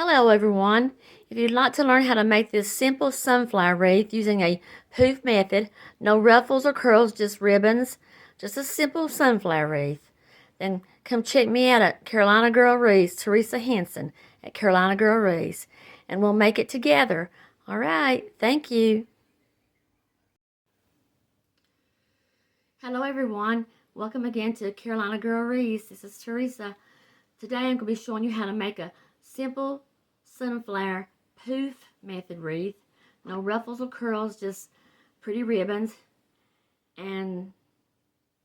Hello everyone. If you'd like to learn how to make this simple sunflower wreath using a poof method, no ruffles or curls, just ribbons, just a simple sunflower wreath, then come check me out at Carolina Girl Wreaths, Teresa Hanson at Carolina Girl Wreaths, and we'll make it together. All right, thank you. Hello everyone. Welcome again to Carolina Girl Wreaths. This is Teresa. Today I'm going to be showing you how to make a simple sunflower poof method wreath. No ruffles or curls, just pretty ribbons and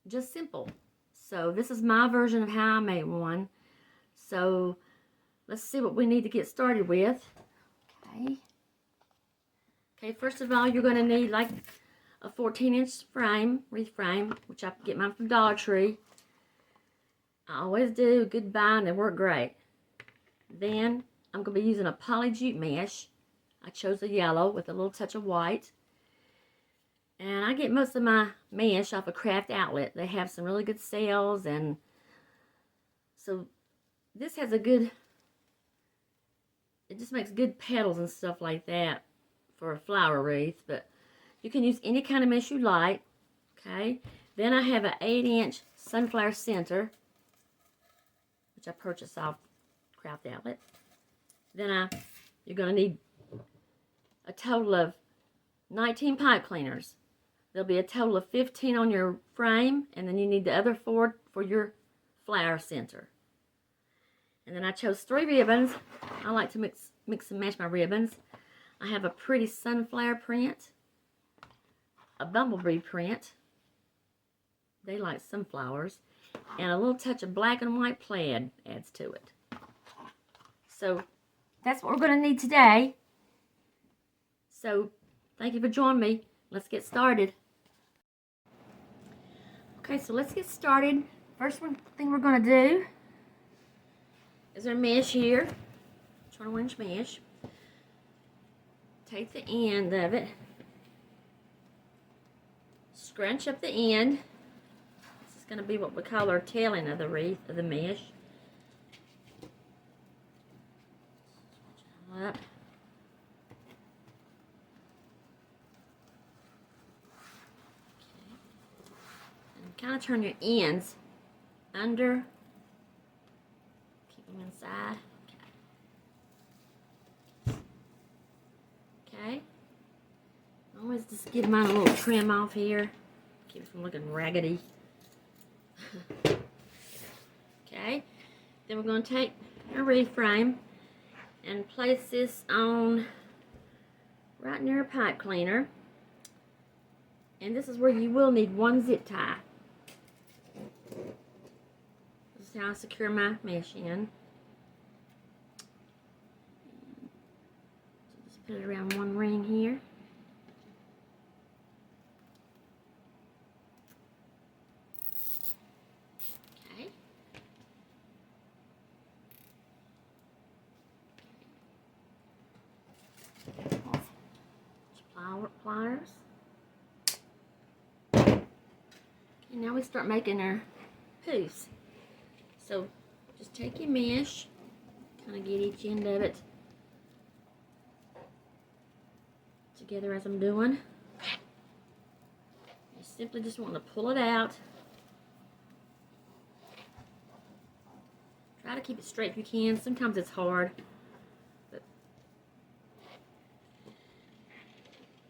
just simple. So this is my version of how I made one. So let's see what we need to get started with. Okay, first of all, you're going to need like a 14-inch frame, wreath frame, which I get mine from Dollar Tree. I always do. Good buy, and they work great. Then I'm going to be using a poly jute mesh. I chose the yellow with a little touch of white. And I get most of my mesh off a Craft Outlet. They have some really good sales, and so this has a good, it just makes good petals and stuff like that for a flower wreath, but you can use any kind of mesh you like. Okay, then I have an 8-inch sunflower center, which I purchased off Craft Outlet. Then you're going to need a total of 19 pipe cleaners. There'll be a total of 15 on your frame, and then you need the other 4 for your flower center. And then I chose 3 ribbons. I like to mix and match my ribbons. I have a pretty sunflower print, a bumblebee print, they like sunflowers, and a little touch of black and white plaid adds to it. So that's what we're going to need today. So thank you for joining me. Let's get started. Okay, so let's get started. First thing we're going to do is our mesh here, 21-inch mesh. Take the end of it, scrunch up the end. This is going to be what we call our tailing of the wreath of the mesh. Up. And kind of turn your ends under, keep them inside. Okay. Always just give mine a little trim off here, keep it from looking raggedy. Okay. Then we're going to take our wreath frame and place this on right near a pipe cleaner. And this is where you will need 1 zip tie. This is how I secure my mesh in. So just put it around 1 ring here. Okay. Pliers. Okay, now we start making our poofs. So just take your mesh, kind of get each end of it together as I'm doing. You simply just want to pull it out. Try to keep it straight if you can. Sometimes it's hard.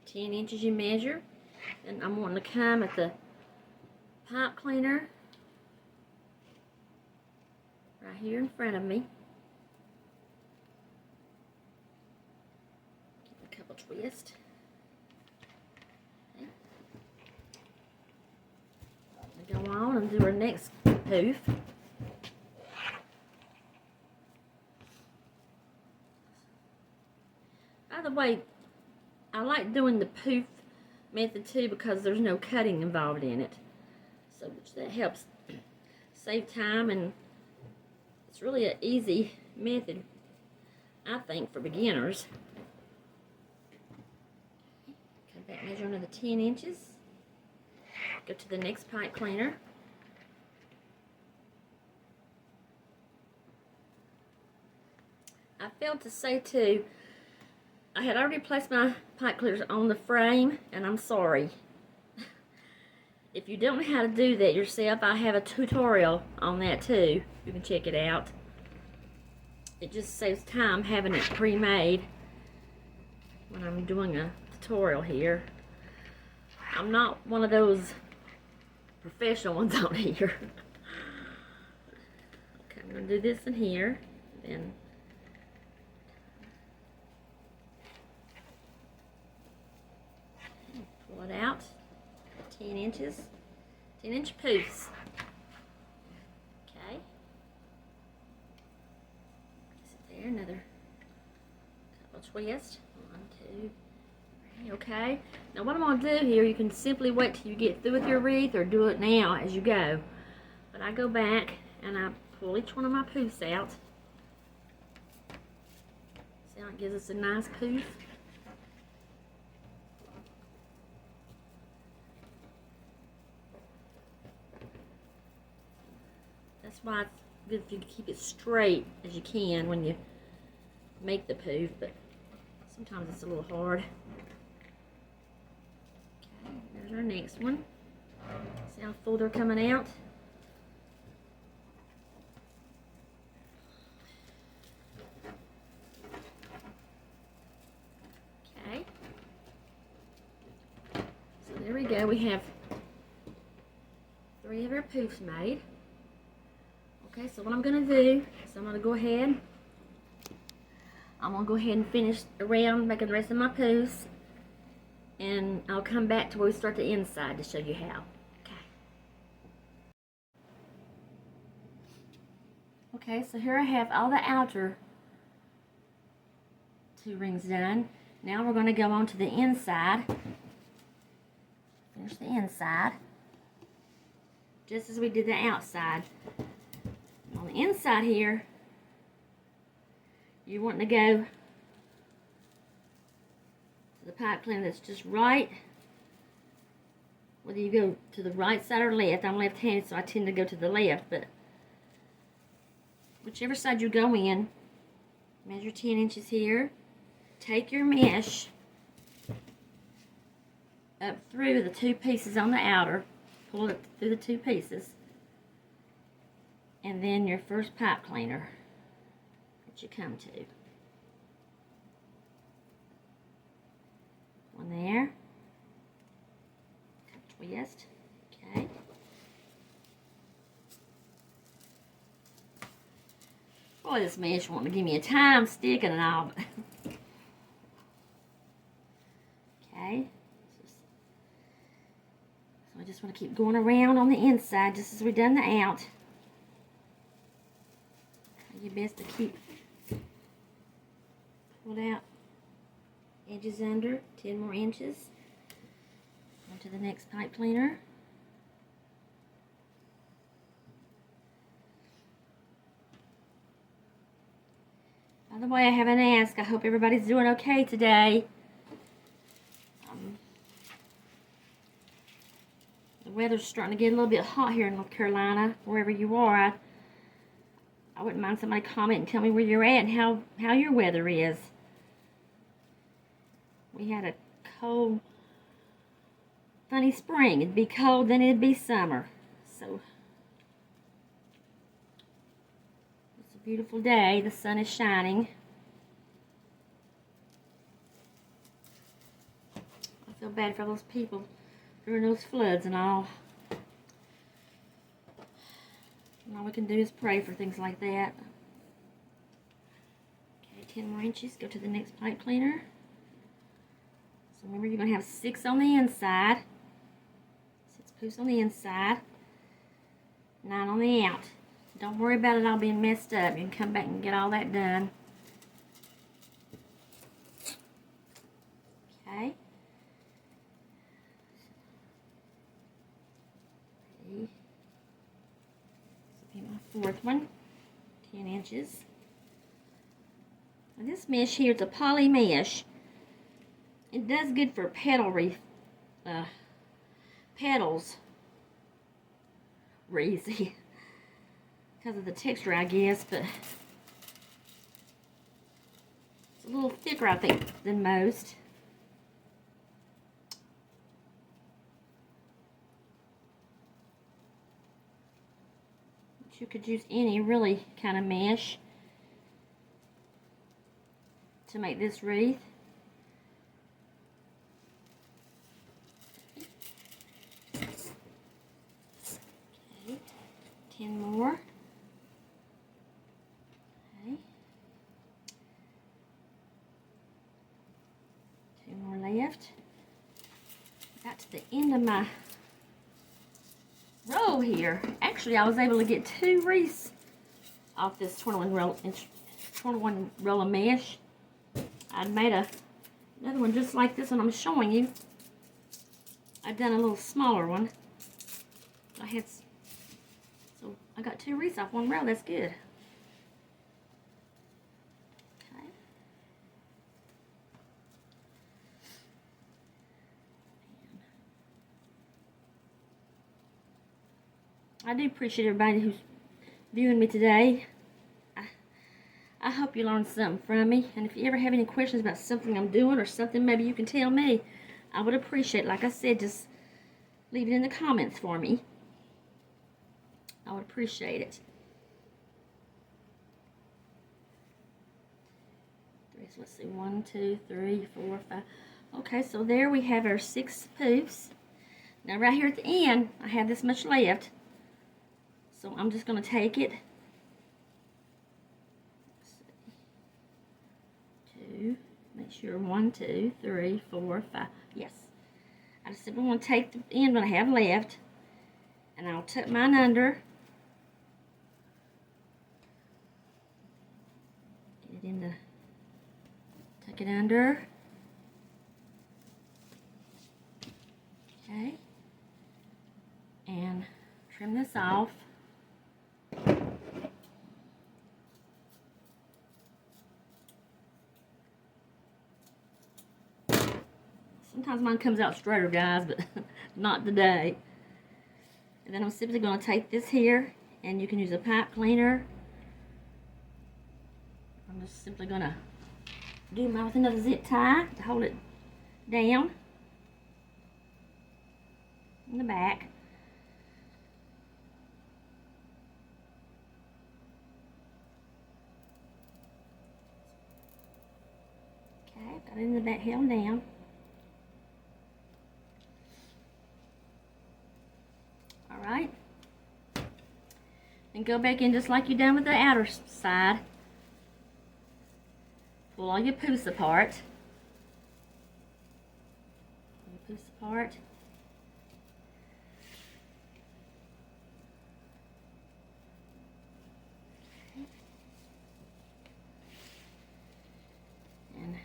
10 inches you measure, and I'm wanting to come at the pipe cleaner right here in front of me. Give it a couple twists. Okay. Go on and do our next poof. By the way, I like doing the poof method too because there's no cutting involved in it. So that helps save time, and it's really an easy method, I think, for beginners. Come back, measure another 10 inches. Go to the next pipe cleaner. I failed to say too, I had already placed my pipe cleaners on the frame, and I'm sorry. If you don't know how to do that yourself, I have a tutorial on that too. You can check it out. It just saves time having it pre-made when I'm doing a tutorial here. I'm not one of those professional ones on here. Okay, I'm going to do this in here. Then pull it out. 10 inches. 10-inch poofs. Okay. Sit there, another couple twists. 1, 2, 3. Okay. Now what I'm going to do here, you can simply wait till you get through with your wreath or do it now as you go. But I go back and I pull each one of my poofs out. See how it gives us a nice poof? That's why it's good if you keep it straight as you can when you make the poof, but sometimes it's a little hard. Okay, there's our next one. See how full they're coming out? Okay. So there we go. We have 3 of our poofs made. Okay, so what I'm going to do is I'm going to go ahead and finish around making the rest of my poofs, and I'll come back to where we start the inside to show you how. Okay, so here I have all the outer 2 rings done. Now we're going to go on to the inside. Finish the inside, just as we did the outside. On the inside here, you're wanting to go to the pipe cleaner that's just right. Whether you go to the right side or left, I'm left-handed, so I tend to go to the left, but whichever side you go in, measure 10 inches here. Take your mesh up through the 2 pieces on the outer, pull it through the 2 pieces, and then your first pipe cleaner that you come to. One there. Twist. Okay. Boy, this mesh wanting to give me a time sticking and all. Okay. So I just want to keep going around on the inside just as we've done the out. Your best to keep pulled out edges under 10 more inches. On to the next pipe cleaner. By the way, I haven't asked. I hope everybody's doing okay today. The weather's starting to get a little bit hot here in North Carolina, wherever you are. I wouldn't mind somebody comment and tell me where you're at and how your weather is. We had a cold, funny spring. It'd be cold, then it'd be summer. So, it's a beautiful day. The sun is shining. I feel bad for those people during those floods and all. And all we can do is pray for things like that. Okay, 10 more inches. Go to the next pipe cleaner. So remember, you're going to have 6 on the inside. 6 poofs on the inside. 9 on the out. Don't worry about it all being messed up. You can come back and get all that done. Okay. My 4th one, 10 inches. Now this mesh here, it's a poly mesh. It does good for petals wreaths because of the texture, I guess, but thicker, I think, than most. But you could use any really kind of mesh to make this wreath. Okay, 10 more. Okay. 2 more left. Got to the end of my row here. Actually, I was able to get 2 wreaths off this 21 roll of mesh. I'd made another one just like this one I'm showing you. I've done a little smaller one. So I got 2 wreaths off 1 row. That's good. Okay. I do appreciate everybody who's viewing me today. I hope you learned something from me. And if you ever have any questions about something I'm doing or something maybe you can tell me, I would appreciate it. Like I said, just leave it in the comments for me. I would appreciate it. So let's see, 1, 2, 3, 4, 5. Okay, so there we have our 6 poofs. Now right here at the end, I have this much left. So I'm just going to take it. 2, make sure 1, 2, 3, 4, 5. Yes. I just simply want to take the end that I have left, and I'll tuck mine under. Get it in the, tuck it under. Okay. And trim this off. Sometimes mine comes out straighter, guys, but not today. And then I'm simply going to take this here, and you can use a pipe cleaner. I'm just simply going to do mine with another zip tie to hold it down in the back. Okay, got it in the back held down. Alright. And go back in just like you done with the outer side. Pull all your poofs apart. Pull your poofs apart. And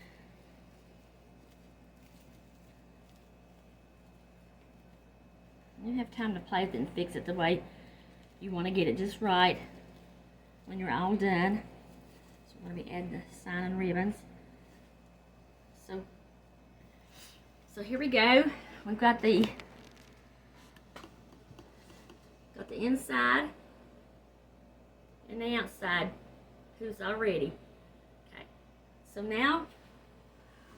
you have time to play with it and fix it the way you want to get it just right when you're all done. So we're going to be adding the sign and ribbons. So here we go. We've got the inside and the outside poofs already. Okay. So now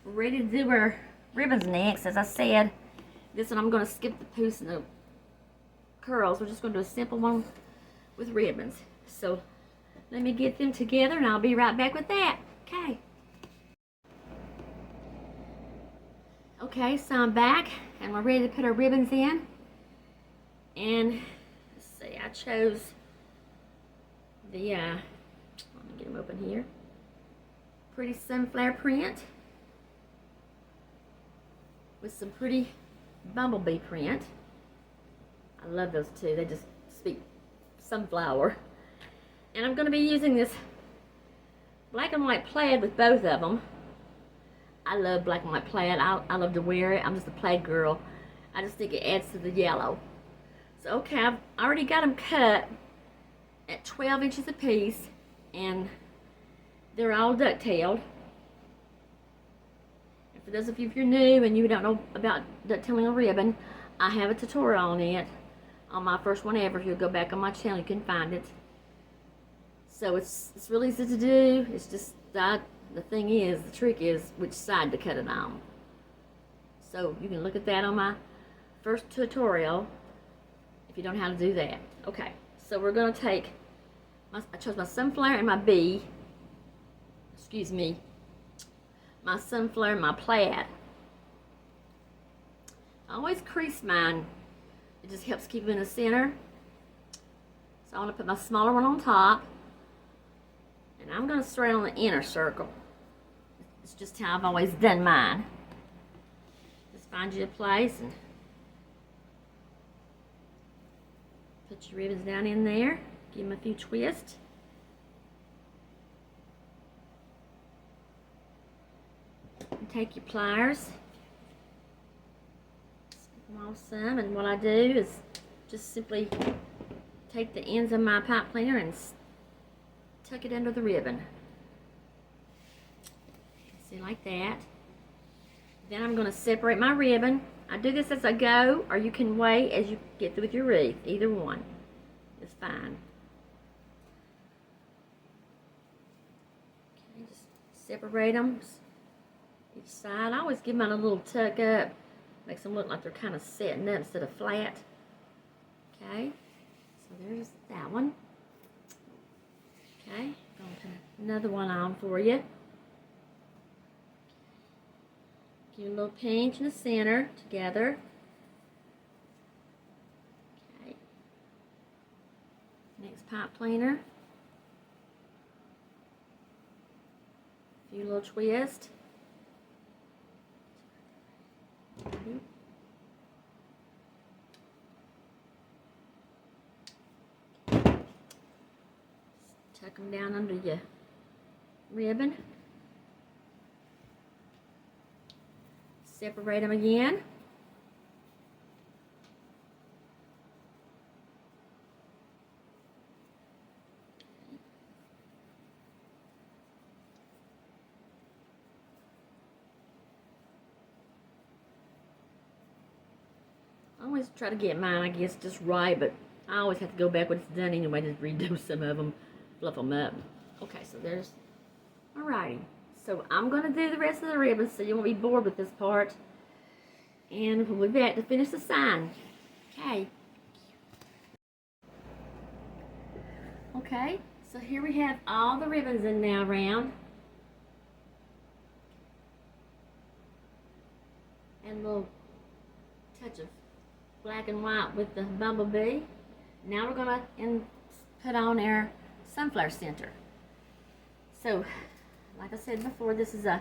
we're ready to do our ribbons next. As I said, this one I'm going to skip the poofs and the curls. We're just going to do a simple one with ribbons. So let me get them together and I'll be right back with that. Okay. Okay, so I'm back and we're ready to put our ribbons in. And let's see, I chose the, let me get them open here. Pretty sunflower print with some pretty bumblebee print. I love those two. They just speak sunflower. And I'm going to be using this black and white plaid with both of them. I love black and white plaid. I love to wear it. I'm just a plaid girl. I just think it adds to the yellow. So okay, I've already got them cut at 12 inches a piece, and they're all ducktailed. And for those of you, if you're new and you don't know about ducktailing a ribbon, I have a tutorial on it on my first one ever. If you'll go back on my channel, you can find it. So it's really easy to do. It's just, I the thing is, the trick is which side to cut it on. So you can look at that on my first tutorial if you don't know how to do that. Okay, so we're going to take, I chose my sunflower and my bee, excuse me, my sunflower and my plaid. I always crease mine. It just helps keep it in the center. So I want to put my smaller one on top. And I'm going to start on the inner circle. It's just how I've always done mine. Just find you a place and put your ribbons down in there. Give them a few twists. And take your pliers. Snip them off some. And what I do is just simply take the ends of my pipe cleaner and tuck it under the ribbon. See, like that. Then I'm going to separate my ribbon. I do this as I go, or you can wait as you get through with your wreath. Either one is fine. Okay, just separate them each side. I always give mine a little tuck up. Makes them look like they're kind of setting up instead of flat. Okay, so there's that one. Okay, going to put another one on for you. Give a little pinch in the center together. Okay. Next pipe cleaner. A few little twists. Tuck them down under your ribbon. Separate them again. I always try to get mine, I guess, just right, but I always have to go back when it's done anyway, just redo some of them, fluff them up. Okay, so there's, alrighty. So I'm going to do the rest of the ribbons so you won't be bored with this part. And we'll be back to finish the sign. Okay. Okay, so here we have all the ribbons in now round. And a little touch of black and white with the bumblebee. Now we're going to put on our sunflower center. So, like I said before, this is a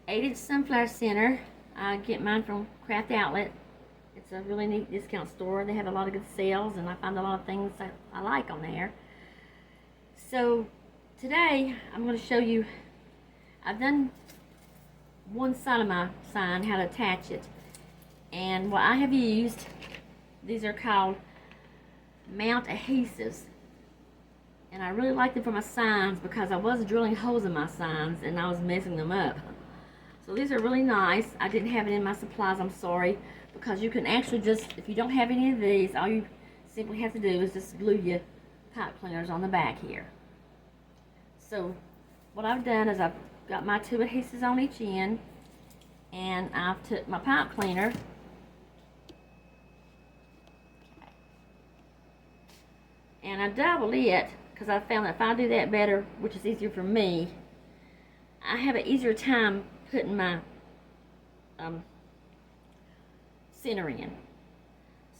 8-inch sunflower center. I get mine from Craft Outlet. It's a really neat discount store. They have a lot of good sales, and I find a lot of things that I like on there. So today I'm going to show you, I've done one side of my sign, how to attach it. And what I have used, these are called mount adhesives. And I really like them for my signs because I was drilling holes in my signs and I was messing them up. So these are really nice. I didn't have it in my supplies, I'm sorry, because you can actually just, if you don't have any of these, all you simply have to do is just glue your pipe cleaners on the back here. So what I've done is I've got my 2 adhesives on each end, and I've took my pipe cleaner, and I double it because I found that if I do that better, which is easier for me, I have an easier time putting my center in.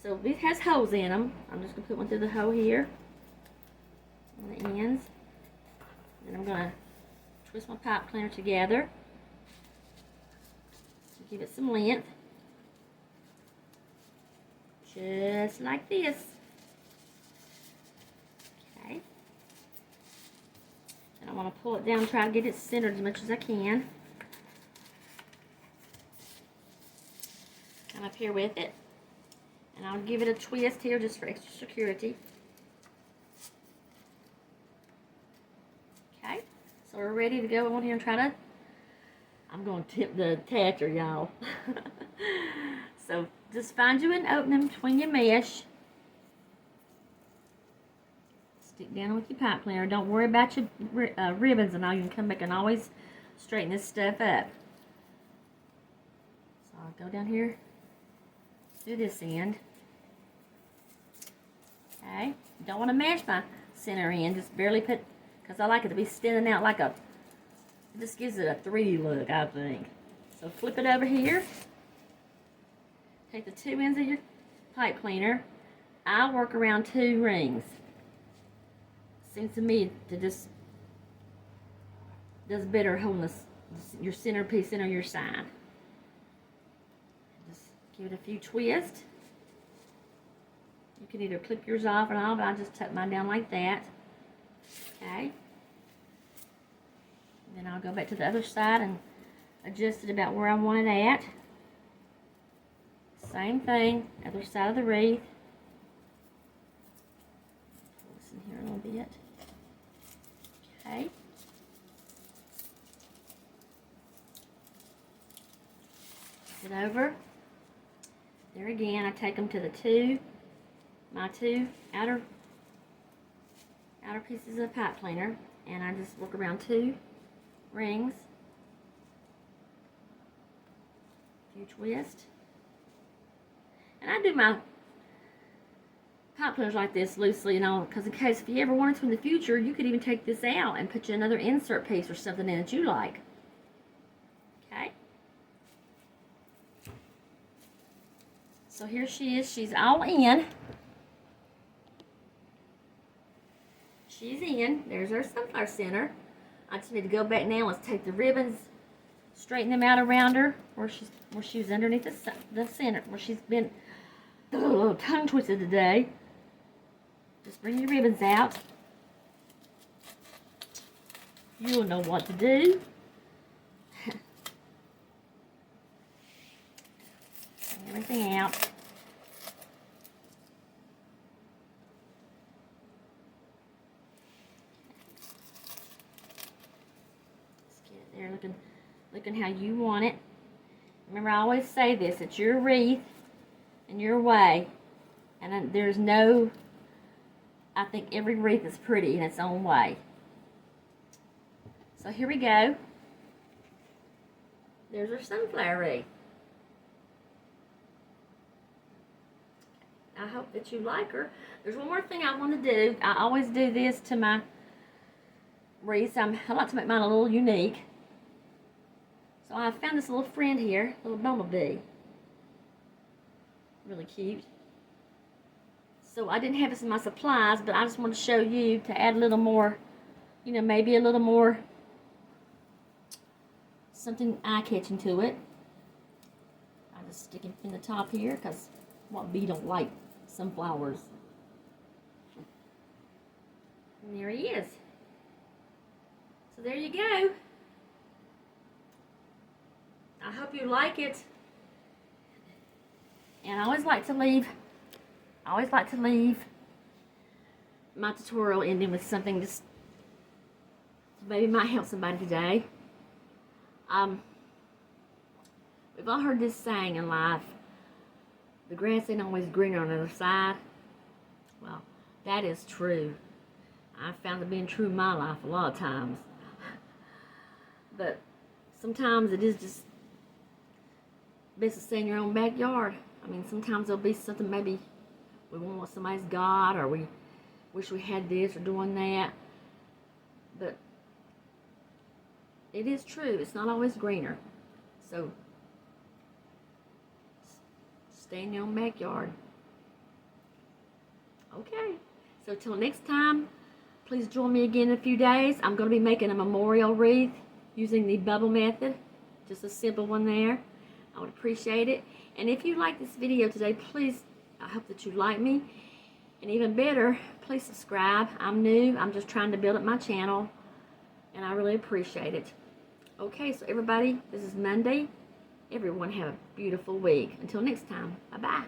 So this has holes in them. I'm just going to put one through the hole here on the ends. Then I'm going to twist my pipe cleaner together to give it some length. Just like this. Okay. And I want to pull it down and try to get it centered as much as I can. Come up here with it. And I'll give it a twist here just for extra security. Okay. So we're ready to go on here and try to, I'm going to tip the attacher, y'all. So just find you an opening between your mesh. Stick down with your pipe cleaner. Don't worry about your ribbons and all. You can come back and always straighten this stuff up. So I'll go down here to this end. Okay, don't want to mash my center end, just barely put, because I like it to be standing out like a, it just gives it a 3D look, I think. So flip it over here. Take the 2 ends of your pipe cleaner. I work around 2 rings. Seems to me to just does better holding this, your centerpiece in on your side. Just give it a few twists. You can either clip yours off and all, but I just tuck mine down like that. Okay. And then I'll go back to the other side and adjust it about where I want it at. Same thing, other side of the wreath. Pull this in here a little bit. Okay. It over. There again, I take them to the my two outer pieces of pipe cleaner, and I just work around 2 rings. A few twists. And I do my pipe cleaners like this loosely, you know, because in case if you ever wanted to in the future, you could even take this out and put you another insert piece or something in that you like. Okay. So here she is. She's all in. She's in. There's our sunflower center. I just need to go back now. Let's take the ribbons, straighten them out around her where she was underneath the center, where she's been a little tongue twisted today. Just bring your ribbons out. You'll know what to do. Bring everything out. Just get it there looking how you want it. Remember, I always say this, it's your wreath and your way. And there's no, I think every wreath is pretty in its own way. So here we go. There's our sunflower wreath. I hope that you like her. There's one more thing I want to do. I always do this to my wreaths. I like to make mine a little unique. So I found this little friend here, little bumblebee. Really cute. So I didn't have this in my supplies, but I just want to show you to add a little more, you know, maybe a little more something eye-catching to it. I just stick him in the top here, because what bee don't like sunflowers? And there he is. So there you go. I hope you like it. And I always like to leave my tutorial ending with something just maybe might help somebody today. We've all heard this saying in life, the grass ain't always greener on the other side. Well, that is true. I've found it being true in my life a lot of times. But sometimes it is just best to stay in your own backyard. I mean, sometimes there'll be something maybe we want what somebody's got, or we wish we had this or doing that. But it is true. It's not always greener. So stay in your own backyard. Okay. So till next time, please join me again in a few days. I'm going to be making a memorial wreath using the bubble method. Just a simple one there. I would appreciate it. And if you like this video today, please, I hope that you like me. And even better, please subscribe. I'm new. I'm just trying to build up my channel. And I really appreciate it. Okay, so everybody, this is Monday. Everyone have a beautiful week. Until next time, bye-bye.